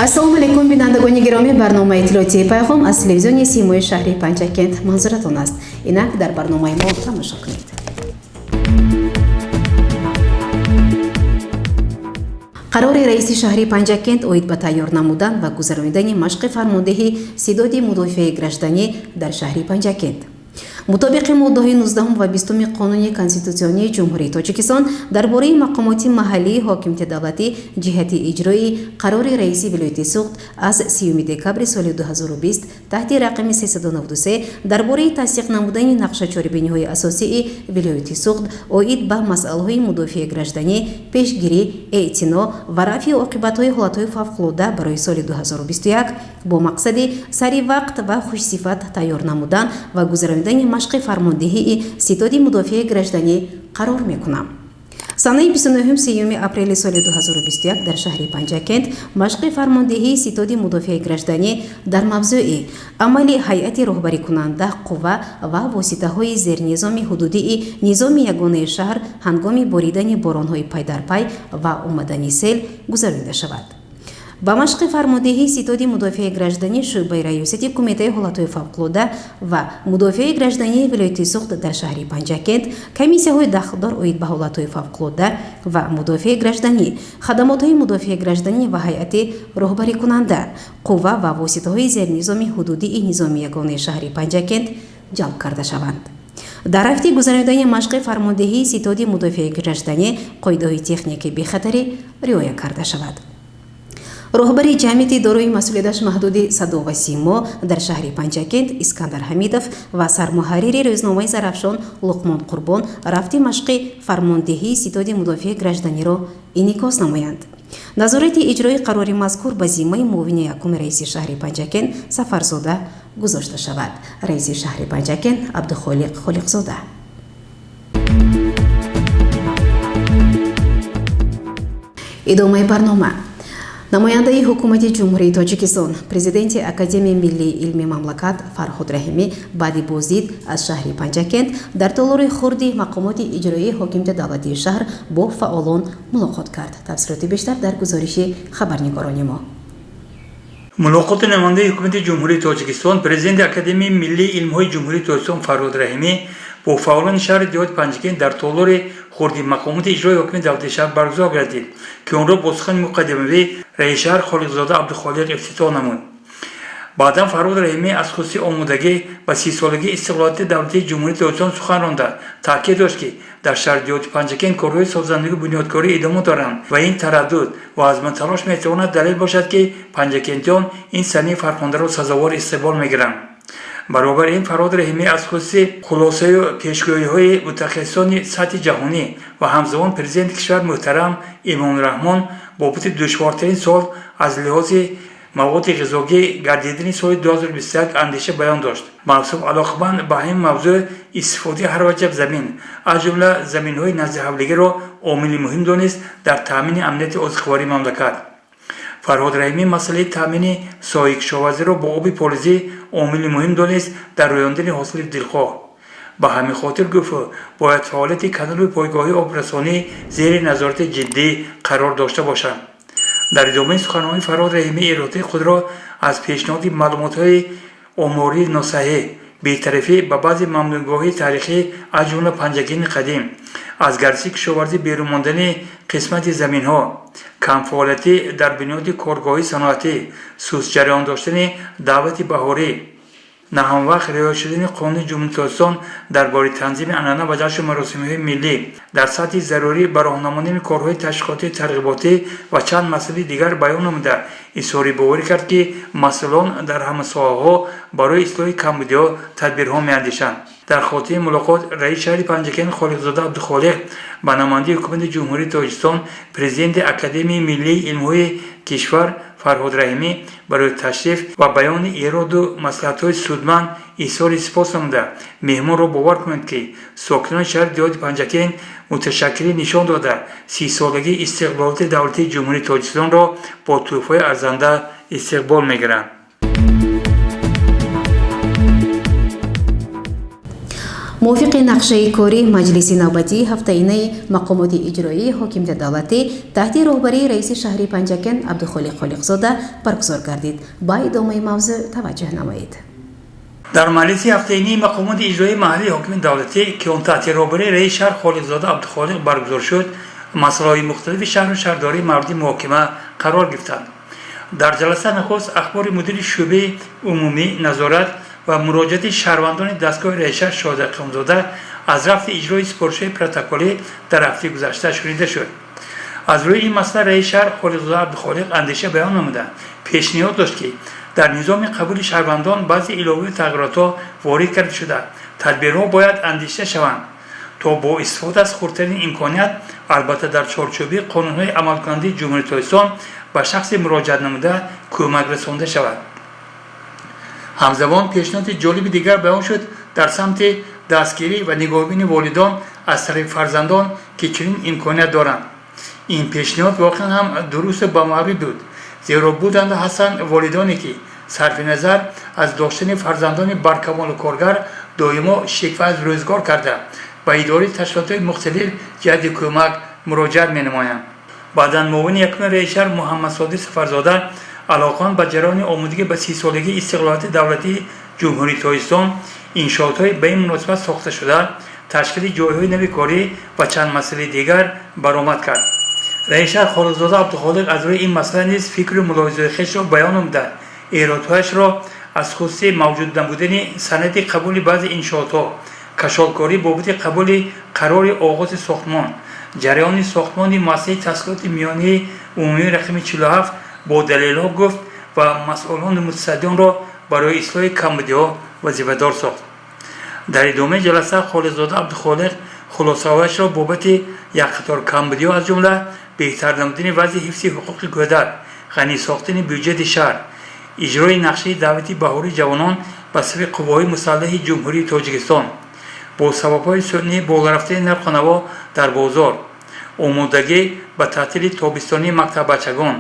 ассалому алайкум бинандагони гироми, барномаи иттилоотии пайғом аз телевизиони симои шаҳри Панҷакент манзуратон аст. Инак дар барномаи мо тамошо кунед. қарори раиси шаҳри Панҷакент оид ба тайёр намудан ва гузаронидани машқи фармондеҳи сидоди мудофиаи гражданӣ дар шаҳри Панҷакент. мутобиқи моддаҳои 19 ва 20 қонуни конститутсионии ҷумҳурии Тоҷикистон дар бораи мақомоти маҳаллии ҳокимияти давлатӣ ҷиҳати иҷрои қарори раиси вилояти суғд аз 30 декабри соли 2020 таҳти рақами 393 дар бораи тасдиқ намудани нақшачорибиниҳои асосии вилояти суғд оид ба масъалаҳои мудофиаи гражданӣ, пешгирӣ, эътино ва рафъи оқибатҳои ҳолатҳои фавқулодда барои соли 2021 бо мақсади саривақт ва хушсифат тайёр намудан ва гузаронидани машқи фармондеҳии ситоди мудофиаи гражданӣ қарор мекунам. санаи 29 апрели соли 2021 дар шаҳри Панҷакент машқи фармондеҳии ситоди мудофиаи гражданӣ дар мавзӯи амали ҳайати роҳбарикунанда қувва ва воситаҳои зернизоми ҳудудии низоми ягонаи шаҳр ҳангоми боридани боронҳои пайдарпай ва омадани сел гузаронида шавад. ба машқи фармондеҳии ситоди мудофиаи гражданӣ шӯъбаи раёсати кумитаи ҳолатҳои фавқулодда ва мудофиаи граждании вилояти суғд дар шаҳри Панҷакент, комиссияҳои дахлдор оид ба ҳолатҳои фавқулодда ва мудофиаи гражданӣ, хадамотҳои мудофиаи гражданӣ ва ҳайати роҳбарикунанда, қувва ва воситаҳои зернизоми ҳудудии низоми ягонаи шаҳри Панҷакент ҷалб карда шаванд. дар рафти гузаронидани машқи фармондеҳии ситоди мудофиаи гражданӣ қоидаҳои техникаи бехатарӣ риоя карда шавад. роҳбари ҷамъияти дорои масъулияташ маҳдуди садо ва симо дар шаҳри Панҷакент Искандар Ҳамидов ва сармуҳаррири рӯзномаи Зарафшон Луқмон Қурбон рафти машқи фармондеҳии ситоди мудофиаи гражданиро инъикос намоянд. назорати иҷрои қарори мазкур ба зиммаи муовини якуми раиси шаҳри Панҷакент Сафарзода гузошта шавад. раиси шаҳри Панҷакент Абдухолиқ Холиқзода. идомаи барнома. намояндаи ҳукумати ҷумҳурии Тоҷикистон, президенти Академияи миллии илми мамлакат Фарҳод Раҳимӣ баъди боздид аз шаҳри Панҷакент дар толори хурди мақомоти иҷроии ҳокимияти давлатии шаҳр бо фаъолон мулоқот кард. тафсилоти бештар дар гузориши хабарнигорони мо. мулоқоти намояндаи ҳукумати ҷумҳурии Тоҷикистон, президенти Академияи миллии илмҳои ҷумҳурии Тоҷикистон Фарҳод Раҳимӣ бо фаъолони шаҳри диҳоти Панҷакент дар толори хурди мақомоти иҷрои ҳокимияти давлатии шаҳр баргузор гардид, ки онро бо сухани муқаддимавӣ раиси шаҳр Холиқзода Абдухолиқ ифтитоҳ намуд. баъдан Фарҳод Раҳимӣ аз хусуси омодагӣ ба 30-солагии истиқлолияти давлатии ҷумҳурии Тоҷикистон сухан ронда, таъкид дошт, ки дар шаҳри диҳоти Панҷакент корҳои созандагӣ бунёдкорӣ идома доранд ва ин тараддуд ва азму талош метавонад далел бошад, ки панҷакентиён ин санаи фархондаро сазовори истиқбол мегиранд. баробар ин Фарҳод Раҳимӣ аз хусуси хулосаю пешгоҳиҳои мутахассисони сатҳи ҷаҳонӣ ва ҳамзамон президенти кишвар муҳтарам Эмомалрахмон бобати душвортарин сол аз лиҳози маводи ғизогӣ гардидани соли 2021 андеша баён дошт. мавсуф алоқаманд ба ҳамин мавзӯъ истифодаи ҳарваҷаб замин, аз ҷумла заминҳои назди ҳавлигиро омили муҳим донист дар таъмини амнияти озиқвории мамлакат. Фарҳод Раҳимӣ масъалаи таъмини соҳикишоварзиро бо оби полизӣ омили муҳим донист дар рӯёндани ҳосили дилхоҳ. ба ҳамин хотир гуфт, бояд фаъолияти каналҳои пойгоҳии обрасонӣ зери назорати ҷиддӣ қарор дошта бошанд. дар идомаи суханҳои Фарҳод Раҳимӣ иродаи худро аз пешниҳоди маълумотҳои омории носаҳӣ, бетарифӣ ба баъзе мамнӯъгоҳии тарихӣ аз ҷумла Панҷакени қадим, аз гардиши кишоварзӣ берунмондани қисмати заминҳо, камфаъолиятӣ дар бунёди коргоҳии саноатӣ, суст ҷараён доштани давлати баҳорӣ, наҳамвақт риоя шудани қонуни ҷумҳурии Тоҷикистон дар бораи танзими анъана ва ҷашну маросимҳои миллӣ, дар сатҳи зарурӣ ба роҳ намудани корҳои ташвиқотии тарғиботӣ ва чанд масъалаи дигар баён намуда, изҳори боварӣ кард, ки масъулон дар ҳама соҳаҳо барои ислоҳи камбудиҳо тадбирҳо меандешанд. дар хотими мулоқот раиси шаҳри Панҷакент Холиқзода Абдухолиқ ба намояндаи ҳукумати ҷумҳурии Тоҷикистон, президенти Академияи миллии илмҳои кишвар Фарҳод Раҳимӣ барои ташриф ва баёни ироду маслиҳатҳои судманд изҳори сипос намуда, меҳмонро бовар кунанд, ки сокинони шаҳри диҳоти Панҷакент муташаккирӣ нишон дода 30-солагии истиқлолияти давлатии ҷумҳурии Тоҷикистонро бо тӯҳфаи арзанда истиқбол мегиранд. موافق نقشه کاری مجلس نوبتی هفته‌ای مقامات اجرایی حاکمیت دولتی تحت رهبری رئیس شهری پنجکن عبدالخالق خالقزاده برگزار گردید. با ادامه موضوع توجه نمایید. در مجلس هفته‌ای مقامات اجرایی محلی حاکمیت دولتی که اون تحت رهبری رئیس شهر خالقزاده عبدالخالق برگزار شد، مسائل مختلف شهر و شهرداری مورد محاکمه قرار گرفتند. در جلسه نخست اخبار مدیر شعبه عمومی نظارت و مراجعات شهروندان دستگاه رئیس شهر شاهد اکرامزاده از رفت اجرای سپارش‌های پروتکلی در هفته گذشته شنیده شد. از روی این مسئله رئیس شهر خالقزاده عبدالخالق اندیشه بیان نموده پیشنهاد داشت که در نظام قبول شهروندان بعضی علاوه و تغییرات وارد کرده شده، تدبیرها باید اندیشیده شوند تا با استفاده از خردترین امکانیت، البته در چارچوب قانون‌های عملکننده جمهوری اسلامی به شخص مراجعت نموده کمک رسانده شود. همزمان پیشنهاد جالب دیگر بیان شد در سمت دستگیری و نگاهبین والدان از طرف فرزندان که چنین امکانیت دارند. این پیشنهاد واقعا هم درست با معرفی بود، زیرا بودند هستند والدانی که صرف نظر از داشتن فرزندان برکمال و کارگر دائما شکوه از روزگار کرده و اداره تشکیلات مختلف جهت کمک مراجعت می‌نمایند. بعداً معاون یکم رئیس شهر محمد صادق سفرزاده علاقمند به جریان آمادگی به 30 سالگی استقلالیت دولتی جمهوری اسلامی انشاءات‌های به این مناسبت ساخته شده، تشکیل جایهای نوی کاری و چند مسئله دیگر برآمد کرد. رئیس شهر خالقزاده عبدالخالق از روی این مسئله نیز فکر و ملاحظه خویش را بیان نموده ایرادهایش را از خصوص موجود نبودن سند قبول بعضی انشاءات‌ها، کشالکاری بابت قبول قرار آغاز ساختمان، جریان ساختمان مؤسسه تسهیلات میانی عمومی رقم 47 با دلایل گفت و مسئولان متصدیان را برای اصلاح کمبودی‌ها وظیفه‌دار ساخت. در ادامه جلسه خالقزاده عبدالخالق خلاصه‌هایش را بابت یک قطار کمبودی‌ها از جمله بهتر نمودن وضع حفظ حقوق گودر، غنی ساختن بودجه شهر، اجرای نقشه دعوتی بهاری جوانان به سوی قوای مسلح جمهوری تاجیکستان با سبب‌های سنی بالا رفتن نرخ و نوا در بازار، آمادگی به تعطیل تابستانی مکتب بچگان،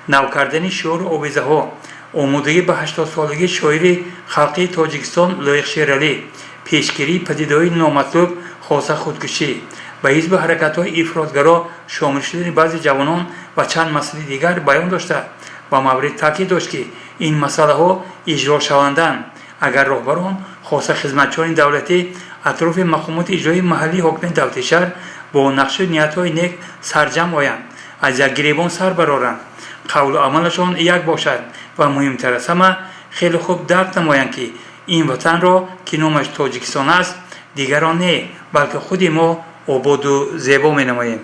نو کردن شعار آویزه‌ها، آمادگی به 80 سالگی شاعر خلقی تاجیکستان لایق شیرعلی، پیشگیری پدیده‌های نامطلوب خاصه خودکشی و حزب حرکت‌های افراطگرا شامل شدن بعضی جوانان و چند مسئله دیگر بیان داشته و مورد تاکید داشت که این مسئله‌ها اجرا شوندند اگر رهبران خاصه خدمتچیان دولتی اطراف مقامات اجرایی محلی حاکمیت دولتی شهر با نقش و نیت‌های نیک سرجم آیند، از یک گریبان سر برآرند، قول و عملشان یک باشد و مهمتر از همه خیلی خوب درک نمایند که این وطن را که نامش تاجیکستان است دیگران نه بلکه خود ما آباد و زیبا می نماییم.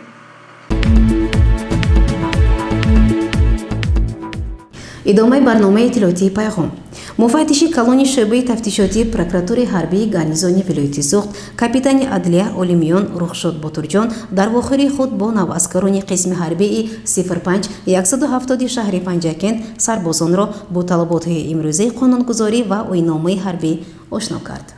ادامه برنامه اطلاعاتی پیغام. مفتش کلانی شعبه تفتیشاتی پروکراتور حربی گارنیزون ولایت سوخت کاپیتان عدلیه اولیمیون رخشاد باتورجان در واخری خود با نواسکران قسم حربی 05 170 شهر پنجکن سربازان را با طلبات امروزی قانونگذاری و آیین‌نامه حربی آشنا کرد.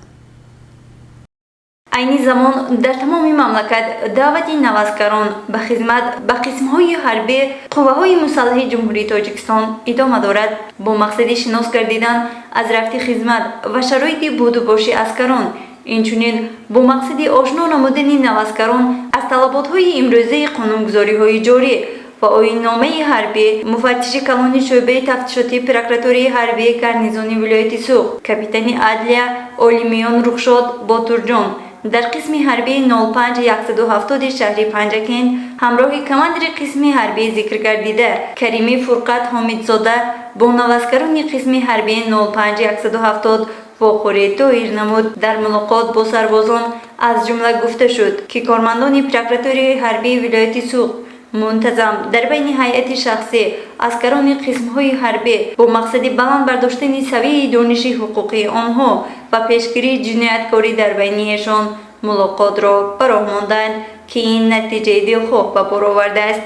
عین زمان در تمام مملکت دعوت نوازکاران به خدمت به قسم‌های حربی قوه‌های مسلح جمهوری تاجیکستان ادامه دارد با مقصد شناس گردیدن از رفت خدمت و شرایط بود و باشی اسکران، اینچنین با مقصد آشنا نمودن نوازکاران از طلبات‌های امروزی قانونگذاری‌های جاری و آیین‌نامه حربی مفتش کلانی شعبه تفتیشاتی پروکراتوری حربی گارنیزون ولایت سوخت کاپیتان عدلیه اولیمیون رخشاد باتورجان در قسم حربی 05 170 شهر پنجکن همراه کماندر قسم حربی ذکر گردیده کریمی فرقت حامدزاده با نوازکران قسم حربی 05 170 واخوری تویر نمود. در ملاقات با سربازان از جمله گفته شد که کارمندان پروکراتوری حربی ولایت سوخت منتظم در بین هیئت شخصی عسکران قسم‌های حربی با مقصد بلند برداشتن سویه دانش حقوقی آنها و پیشگیری جنایتکاری در بینشان ملاقات را براه ماندند که این نتیجه دلخواه به بار آورده است.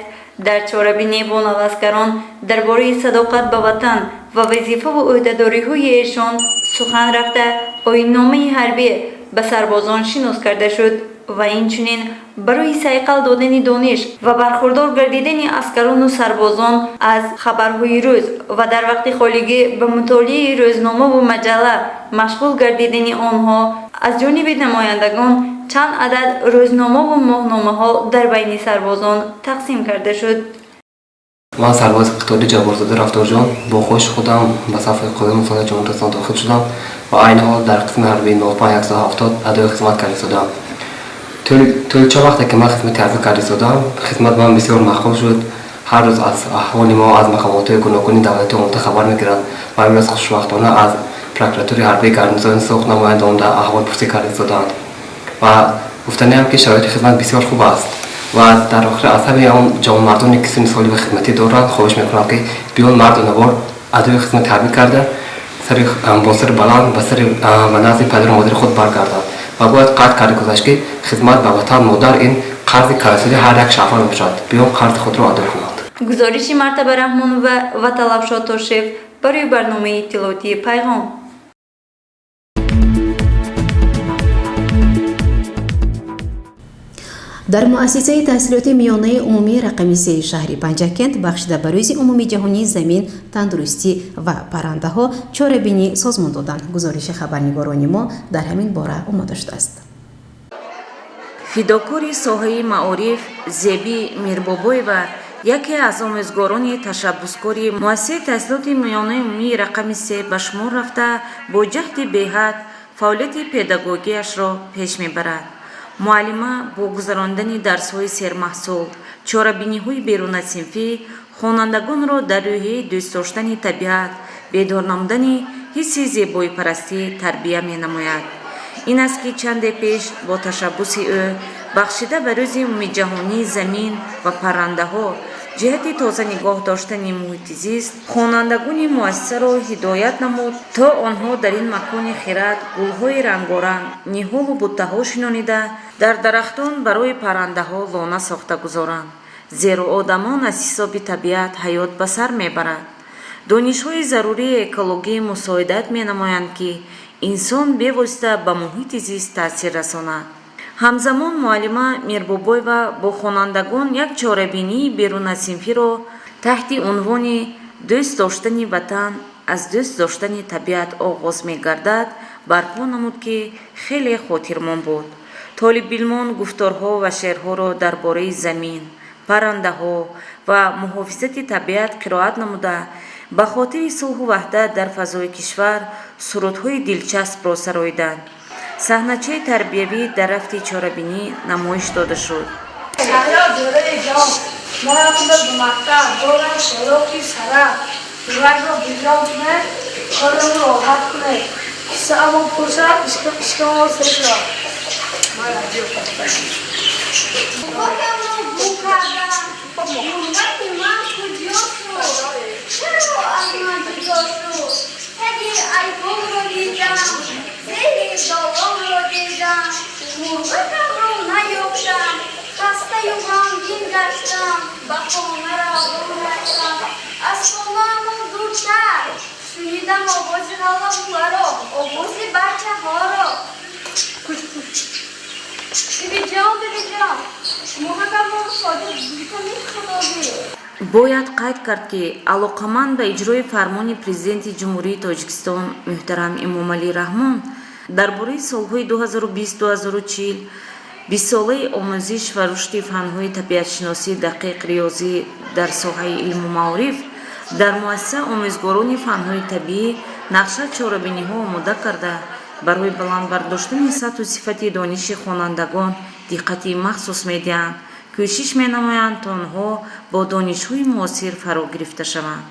در چاره‌بینی با نوازکران درباره صداقت به وطن و وظیفه و عهده‌داری‌های ایشان سخن رفته آیین‌نامه حربی به سربازان شناس کرده شد و اینچنین برای صیقل دادن دانش و برخوردار گردیدن عسکران و سربازان از خبرهای روز و در وقت خالیگی به مطالعه روزنامه و مجله مشغول گردیدن آنها аз ҷониби намояндагон чанд адад рӯзномаву моҳномаҳо дар байни сарбозон тақсим карда шуд. من سرباز قطاری جبارزاده رفتارجان با خوش خودم به صفحه قدم سال جمهوری داخل شدم و عین حال در قسم حربی 9170 ادای خدمت کاری شدم. طول چند وقتی که من خدمت حربی کاری شدم، خدمت من بسیار محبوب شد. هر روز از احوال ما از مقامات گوناگون دولتی آمریکا خبر میگیرند و امروز خوشبختانه از پروکراتوری حربی گارنیزون سوخت نمایندگان در احوال پرسی کاری شدند و گفتنیم که شرایط خدمت بسیار خوب است. و در آخر عصبی اون جوان مردانی که سن سالی به خدمتی دارند خواهش میکنم که بیان مرد و نوار ادای خدمت حربی کرده با سر بلند به نزد پدر و مادر خود برگردند و باید قرض کرده گذاشت که خدمت به وطن مادر این قرض کلاسیلی هر یک شهروند میشود. بیان قرض خود را ادا کنند. گزارشی مرتبه رحمانова و طلبشاد توشیف برای برنامه اطلاعاتی پیغام. در مؤسسه تحصیلات میانه عمومی رقمی 3 شهر پنجکент بخشیده به روز عمومی جهانی زمین، تندرستی و پرنده ها چاره‌بینی سازمان دادند. گزارش خبرنگاران ما در همین باره آماده شده است. فداکاری ساحه معارف زیبی میربابایова یکی از آموزگاران تشبسکاری مؤسسه تحصیلات میانه عمومی رقم 3 به شمار رفته با جهد بی‌حد فعالیت پداگوژی‌اش را پیش میبرد. معلمه با گذراندن درس‌های سرمحصول، چاره‌بینی‌های بیرون از صنفی خوانندگان را در روحیه دوست داشتن طبیعت، بیدار نمودن حس زیبایی پرستی تربیت می‌نماید. این است که چند پیش با تشبس او بخشیده به روز عمومی جهانی زمین و پرنده‌ها جهت تازه نگاه داشتن محیط زیست خوانندگان مؤسسه را هدایت نمود تا آنها در این مکان خرد گل‌های رنگارنگ نهال و بوته‌ها شنانیده در درختان برای پرنده‌ها لانه ساخته گذارند، زیرا آدمان از حساب طبیعت حیات به سر میبرند. دانش‌های ضروری اکولوژی مساعدت می‌نمایند که انسان بواسطه به محیط زیست تأثیر رساند. همزمان معلمه میربابایова با خوانندگان یک چاره‌بینی بیرون از صنفی را تحت عنوان دوست داشتن وطن از دوست داشتن طبیعت آغاز می‌گردد برپا نمود که خیلی خاطرمان بود. طالب علمان گفتارها و شعرها را درباره زمین، پرنده‌ها و محافظت طبیعت قرائت نموده به خاطر صلح و وحدت در فضای کشور سرودهای دلچسب را سراییدند. صحنه‌چه تربیوی در رفت چاره‌بینی نمایش داده شد. باید قید کرد که علاقمند به اجرای فرمان پرزیدنت جمهوری تاجیکستان محترم امامعلی رحمان درباره سالهای 2020-2040 20 ساله آموزش و رشد فن‌های طبیعت‌شناسی دقیق ریاضی در ساحه علم و معارف در مؤسسه آموزگاران فن‌های طبیعی نقشه چاره‌بینی‌ها آماده کرده برای بلند برداشتن سطح و صفت دانش خوانندگان دقت مخصوص می‌دهند. کوشش می‌نمایند تا آنها با دانش‌های معاصر فرا گرفته شوند.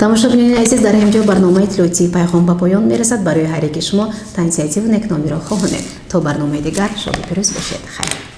тамошобинёни азиз, дар ҳамҷо барномаи иттилоотии пайғом ба поён мерасад. барои ҳар яки шумо танзияти ва некномиро хоҳонем. то барномаи дигар шоду пирӯз бошед. хайр.